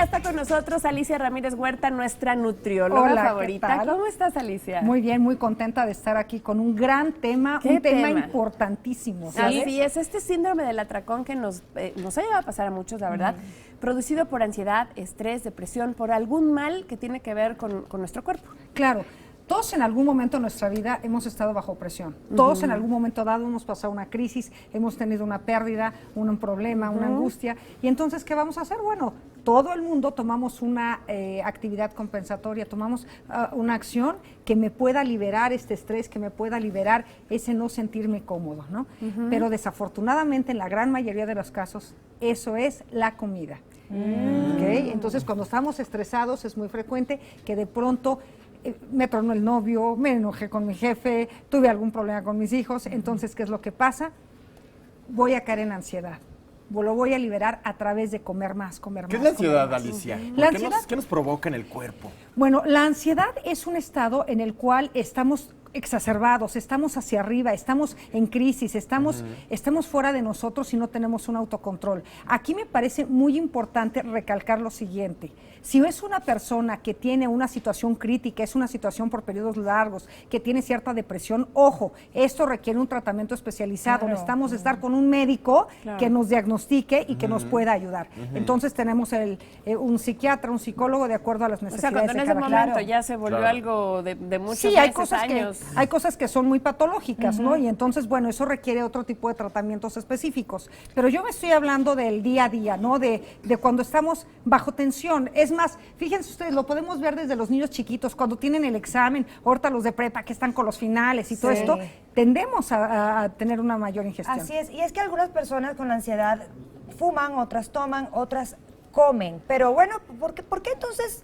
ya está con nosotros Alicia Ramírez Huerta, nuestra nutrióloga favorita. ¿Qué tal? ¿Cómo estás, Alicia? Muy bien, muy contenta de estar aquí con un gran tema, un tema importantísimo, ¿sabes? Así es, este síndrome del atracón que nos ha llegado a pasar a muchos, la verdad, producido por ansiedad, estrés, depresión, por algún mal que tiene que ver con nuestro cuerpo. Claro. Todos en algún momento de nuestra vida hemos estado bajo presión. Todos en algún momento dado hemos pasado una crisis, hemos tenido una pérdida, un problema, una angustia. Y entonces, ¿qué vamos a hacer? Bueno, todo el mundo tomamos una actividad compensatoria, tomamos una acción que me pueda liberar este estrés, que me pueda liberar ese no sentirme cómodo, ¿no? Pero desafortunadamente, en la gran mayoría de los casos, eso es la comida. ¿Okay? Entonces, cuando estamos estresados, es muy frecuente que de pronto me tronó el novio, me enojé con mi jefe, tuve algún problema con mis hijos. Entonces, ¿qué es lo que pasa? Voy a caer en ansiedad. Lo voy a liberar a través de comer más, comer más. ¿Qué es la ansiedad, Alicia? ¿Qué nos provoca en el cuerpo? Bueno, la ansiedad es un estado en el cual estamos exacerbados, estamos hacia arriba, estamos en crisis, estamos fuera de nosotros y no tenemos un autocontrol. Aquí me parece muy importante recalcar lo siguiente: si es una persona que tiene una situación crítica, es una situación por periodos largos, que tiene cierta depresión, ojo, esto requiere un tratamiento especializado. Necesitamos estar con un médico que nos diagnostique y que nos pueda ayudar. Entonces tenemos un psiquiatra, un psicólogo, de acuerdo a las necesidades de cada quien. O sea, cuando en ese momento ya se volvió algo de muchos meses, años. Hay cosas que son muy patológicas, ¿no? Y entonces, bueno, eso requiere otro tipo de tratamientos específicos. Pero yo me estoy hablando del día a día, ¿no? De cuando estamos bajo tensión. Es más, fíjense ustedes, lo podemos ver desde los niños chiquitos, cuando tienen el examen, ahorita los de prepa que están con los finales y todo esto, tendemos a tener una mayor ingestión. Así es, y es que algunas personas con la ansiedad fuman, otras toman, otras comen. Pero bueno, ¿por qué entonces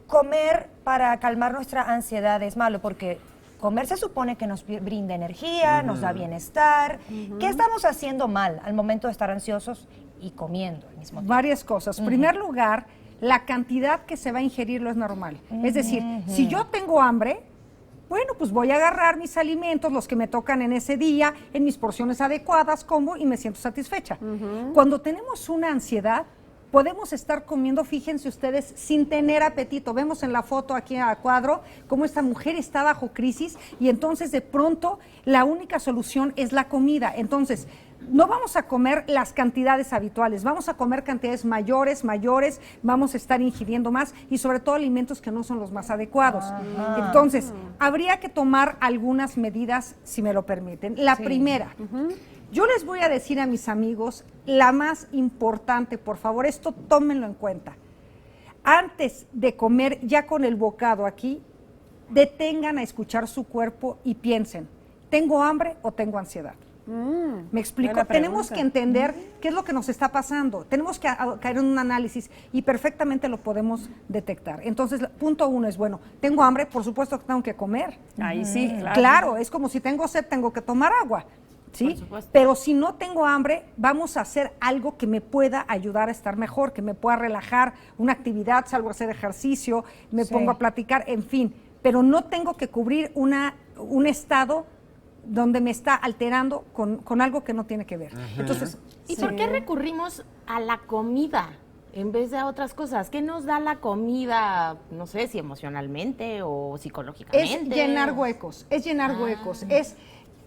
comer para calmar nuestra ansiedad es malo? Porque comer se supone que nos brinda energía, nos da bienestar. ¿Qué estamos haciendo mal al momento de estar ansiosos y comiendo al mismo tiempo? Varias cosas. En primer lugar, la cantidad que se va a ingerir no es normal. Es decir, si yo tengo hambre, bueno, pues voy a agarrar mis alimentos, los que me tocan en ese día, en mis porciones adecuadas, como y me siento satisfecha. Cuando tenemos una ansiedad, podemos estar comiendo, fíjense ustedes, sin tener apetito. Vemos en la foto aquí a cuadro cómo esta mujer está bajo crisis y entonces de pronto la única solución es la comida. Entonces, no vamos a comer las cantidades habituales, vamos a comer cantidades mayores, vamos a estar ingiriendo más y sobre todo alimentos que no son los más adecuados. Entonces, habría que tomar algunas medidas, si me lo permiten. La primera, yo les voy a decir a mis amigos, la más importante, por favor, esto tómenlo en cuenta. Antes de comer, ya con el bocado aquí, detengan a escuchar su cuerpo y piensen, ¿tengo hambre o tengo ansiedad? ¿Me explico? Tenemos que entender qué es lo que nos está pasando. Tenemos que caer en un análisis y perfectamente lo podemos detectar. Entonces, punto uno es, bueno, ¿tengo hambre? Por supuesto que tengo que comer. Ahí sí, claro. Claro, es como si tengo sed, tengo que tomar agua. ¿Sí? Pero si no tengo hambre, vamos a hacer algo que me pueda ayudar a estar mejor, que me pueda relajar, una actividad, salgo a hacer ejercicio, me pongo a platicar, en fin. Pero no tengo que cubrir un estado donde me está alterando con algo que no tiene que ver. Entonces, ¿y por qué recurrimos a la comida en vez de a otras cosas? ¿Qué nos da la comida, no sé, si emocionalmente o psicológicamente? Es llenar huecos,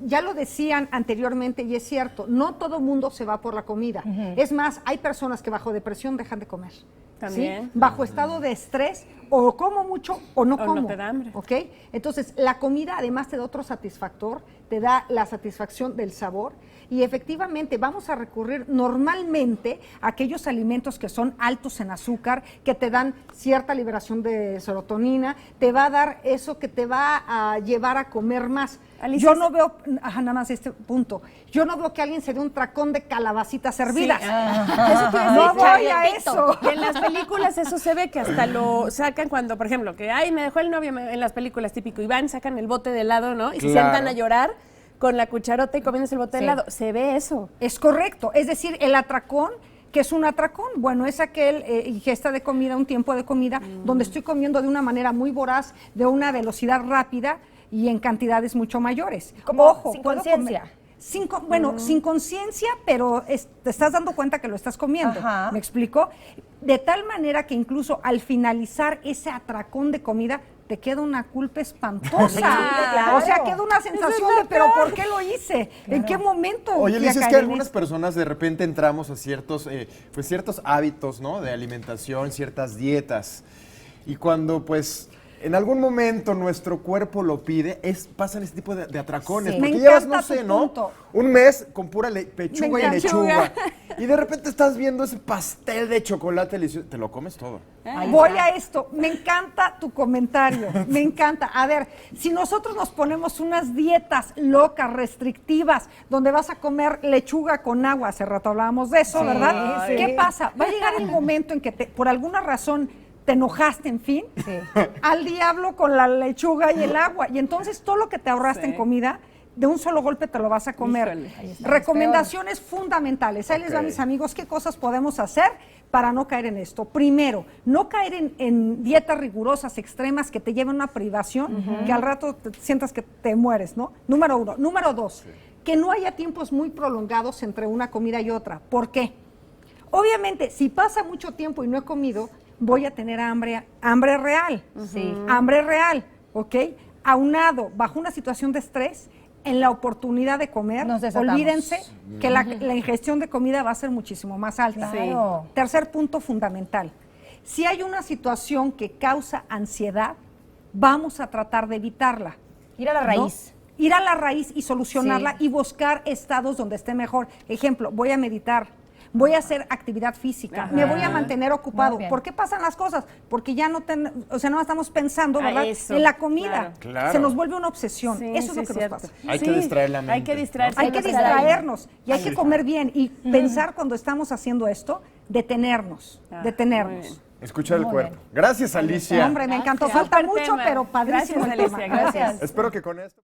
ya lo decían anteriormente y es cierto, no todo mundo se va por la comida. Es más, hay personas que bajo depresión dejan de comer. También. ¿Sí? Bajo estado de estrés, o como mucho o no como. No te da hambre. ¿Ok? Entonces, la comida además te da otro satisfactor, te da la satisfacción del sabor y efectivamente vamos a recurrir normalmente a aquellos alimentos que son altos en azúcar, que te dan cierta liberación de serotonina, te va a dar eso que te va a llevar a comer más. Alicia, yo no veo, nada más este punto, yo no veo que alguien se dé un tracón de calabacitas hervidas. No voy a eso. En las películas eso se ve, que hasta lo sacan cuando, por ejemplo, que ay, me dejó el novio en las películas típico, y van, sacan el bote de helado, ¿no? Y se sientan a llorar con la cucharota y comiéndose el bote de helado. Se ve eso. Es correcto. Es decir, el atracón, que es un atracón, bueno, es aquel ingesta de comida, un tiempo de comida, donde estoy comiendo de una manera muy voraz, de una velocidad rápida y en cantidades mucho mayores. Como ojo, sin conciencia. Sin conciencia, pero te estás dando cuenta que lo estás comiendo. ¿Me explico? de tal manera que incluso al finalizar ese atracón de comida, te queda una culpa espantosa. claro. O sea, queda una sensación de, pero ¿por qué lo hice? ¿En qué momento? Oye, fui a Alicia, es caer que en algunas esto? personas de repente entramos a ciertos hábitos, ¿no? De alimentación, ciertas dietas. Y cuando, pues, en algún momento nuestro cuerpo lo pide, pasan este tipo de atracones. Sí. Porque Me llevas, encanta no sé, tu ¿no? punto. Un mes con pura pechuga Me y encanta. lechuga. Y de repente estás viendo ese pastel de chocolate delicioso. Te lo comes todo. Voy a esto. Me encanta tu comentario. Me encanta. A ver, si nosotros nos ponemos unas dietas locas, restrictivas, donde vas a comer lechuga con agua, hace rato hablábamos de eso, ¿verdad? sí. ¿Qué pasa? Va a llegar el momento en que por alguna razón te enojaste, en fin, al diablo con la lechuga y el agua. Y entonces todo lo que te ahorraste en comida, de un solo golpe te lo vas a comer. Híjole. Ahí está, Recomendaciones fundamentales. Ahí les va, Ok. mis amigos, qué cosas podemos hacer para no caer en esto. Primero, no caer en dietas rigurosas, extremas, que te lleven a una privación, que al rato sientas que te mueres, ¿no? Número 1. Número 2, que no haya tiempos muy prolongados entre una comida y otra. ¿Por qué? Obviamente, si pasa mucho tiempo y no he comido, voy a tener hambre real. Sí. Hambre real, ¿ok? Aunado, bajo una situación de estrés, en la oportunidad de comer, Nos desatamos. olvídense que la ingestión de comida va a ser muchísimo más alta. Claro. Tercer punto fundamental. Si hay una situación que causa ansiedad, vamos a tratar de evitarla. Ir a la ¿no? raíz. Ir a la raíz y solucionarla Sí. y buscar estados donde esté mejor. Ejemplo, voy a meditar, voy a hacer actividad física, me voy a mantener ocupado. Muy bien. ¿Por qué pasan las cosas? Porque ya no no estamos pensando, ¿verdad? eso, En la comida. claro. Se nos vuelve una obsesión. Sí, Eso es sí, lo que cierto. nos pasa. Hay que distraer la Hay mente, que distraerse. Hay que no estar ahí. distraernos y hay que comer bien y pensar cuando estamos haciendo esto, detenernos, muy detenernos. bien. Escuchar el Muy cuerpo. bien. Gracias, Alicia. Hombre, me encantó. Gracias. Falta Súper mucho, tema. pero padrísimo Gracias, el tema. Alicia, gracias. Espero que con esto...